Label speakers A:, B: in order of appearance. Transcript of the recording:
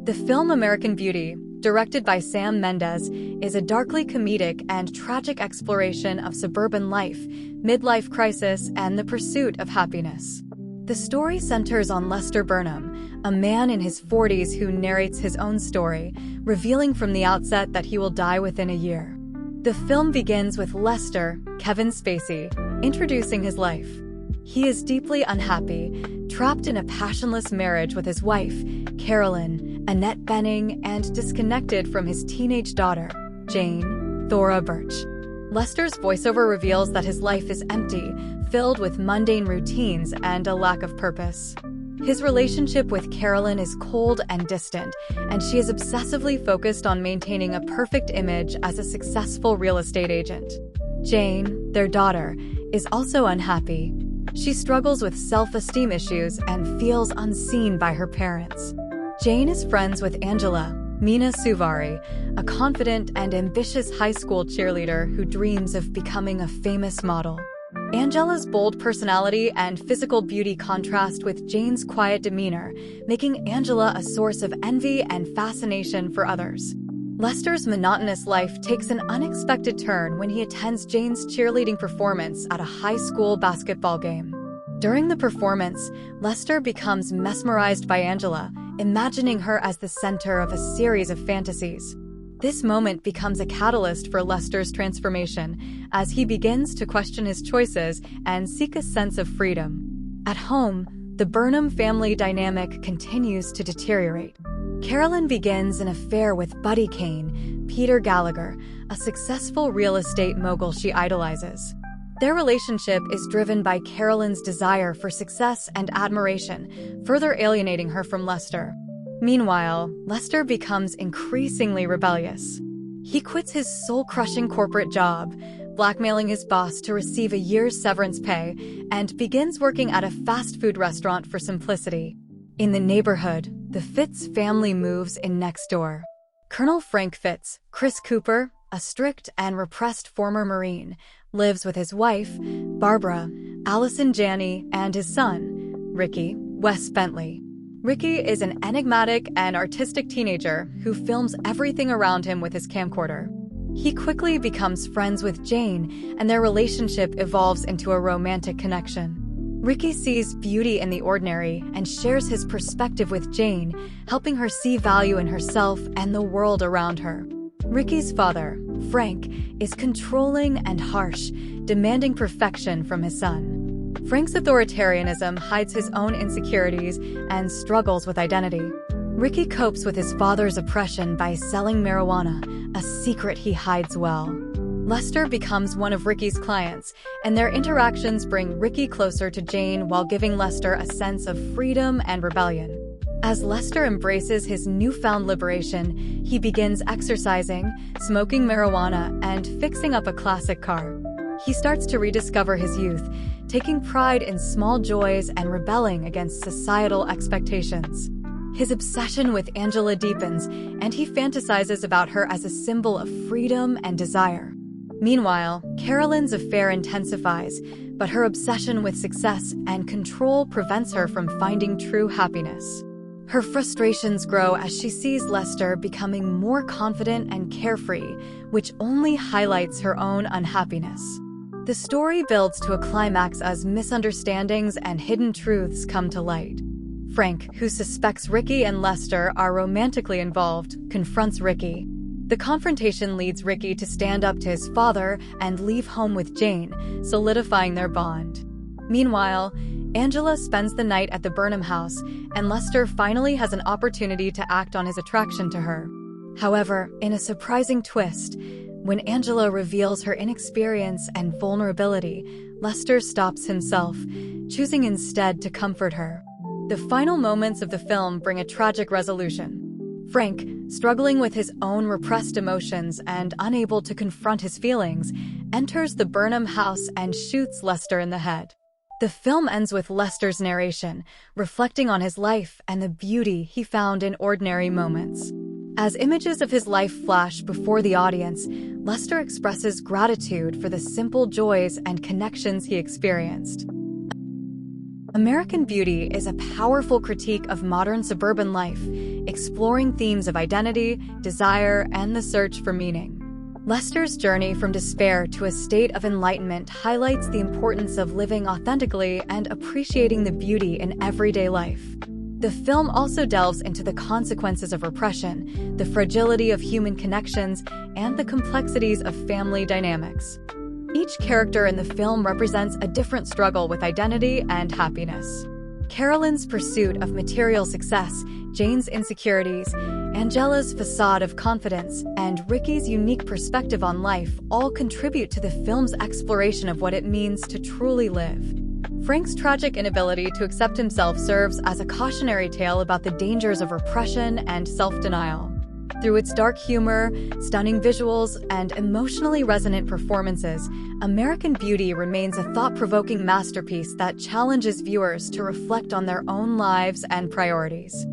A: The film American Beauty, directed by Sam Mendes, is a darkly comedic and tragic exploration of suburban life, midlife crisis, and the pursuit of happiness. The story centers on Lester Burnham, a man in his 40s who narrates his own story, revealing from the outset that he will die within a year. The film begins with Lester, Kevin Spacey, introducing his life. He is deeply unhappy, trapped in a passionless marriage with his wife, Carolyn, Annette Bening, and disconnected from his teenage daughter, Jane, Thora Birch. Lester's voiceover reveals that his life is empty, filled with mundane routines and a lack of purpose. His relationship with Carolyn is cold and distant, and she is obsessively focused on maintaining a perfect image as a successful real estate agent. Jane, their daughter, is also unhappy. She struggles with self-esteem issues and feels unseen by her parents. Jane is friends with Angela, Mina Suvari, a confident and ambitious high school cheerleader who dreams of becoming a famous model. Angela's bold personality and physical beauty contrast with Jane's quiet demeanor, making Angela a source of envy and fascination for others. Lester's monotonous life takes an unexpected turn when he attends Jane's cheerleading performance at a high school basketball game. During the performance, Lester becomes mesmerized by Angela, imagining her as the center of a series of fantasies. This moment becomes a catalyst for Lester's transformation as he begins to question his choices and seek a sense of freedom. At home, the Burnham family dynamic continues to deteriorate. Carolyn begins an affair with Buddy Kane, Peter Gallagher, a successful real estate mogul she idolizes. Their relationship is driven by Carolyn's desire for success and admiration, further alienating her from Lester. Meanwhile, Lester becomes increasingly rebellious. He quits his soul-crushing corporate job, blackmailing his boss to receive a year's severance pay, and begins working at a fast food restaurant for simplicity. In the neighborhood, the Fitz family moves in next door. Colonel Frank Fitz, Chris Cooper, a strict and repressed former Marine, lives with his wife, Barbara, Allison Janney, and his son, Ricky, Wes Bentley. Ricky is an enigmatic and artistic teenager who films everything around him with his camcorder. He quickly becomes friends with Jane, and their relationship evolves into a romantic connection. Ricky sees beauty in the ordinary and shares his perspective with Jane, helping her see value in herself and the world around her. Ricky's father, Frank, is controlling and harsh, demanding perfection from his son. Frank's authoritarianism hides his own insecurities and struggles with identity. Ricky copes with his father's oppression by selling marijuana, a secret he hides well. Lester becomes one of Ricky's clients, and their interactions bring Ricky closer to Jane while giving Lester a sense of freedom and rebellion. As Lester embraces his newfound liberation, he begins exercising, smoking marijuana, and fixing up a classic car. He starts to rediscover his youth, taking pride in small joys and rebelling against societal expectations. His obsession with Angela deepens, and he fantasizes about her as a symbol of freedom and desire. Meanwhile, Carolyn's affair intensifies, but her obsession with success and control prevents her from finding true happiness. Her frustrations grow as she sees Lester becoming more confident and carefree, which only highlights her own unhappiness. The story builds to a climax as misunderstandings and hidden truths come to light. Frank, who suspects Ricky and Lester are romantically involved, confronts Ricky. The confrontation leads Ricky to stand up to his father and leave home with Jane, solidifying their bond. Meanwhile, Angela spends the night at the Burnham house, and Lester finally has an opportunity to act on his attraction to her. However, in a surprising twist, when Angela reveals her inexperience and vulnerability, Lester stops himself, choosing instead to comfort her. The final moments of the film bring a tragic resolution. Frank, struggling with his own repressed emotions and unable to confront his feelings, enters the Burnham house and shoots Lester in the head. The film ends with Lester's narration, reflecting on his life and the beauty he found in ordinary moments. As images of his life flash before the audience, Lester expresses gratitude for the simple joys and connections he experienced. American Beauty is a powerful critique of modern suburban life, exploring themes of identity, desire, and the search for meaning. Lester's journey from despair to a state of enlightenment highlights the importance of living authentically and appreciating the beauty in everyday life. The film also delves into the consequences of repression, the fragility of human connections, and the complexities of family dynamics. Each character in the film represents a different struggle with identity and happiness. Carolyn's pursuit of material success, Jane's insecurities, Angela's facade of confidence, and Ricky's unique perspective on life all contribute to the film's exploration of what it means to truly live. Frank's tragic inability to accept himself serves as a cautionary tale about the dangers of repression and self-denial. Through its dark humor, stunning visuals, and emotionally resonant performances, American Beauty remains a thought-provoking masterpiece that challenges viewers to reflect on their own lives and priorities.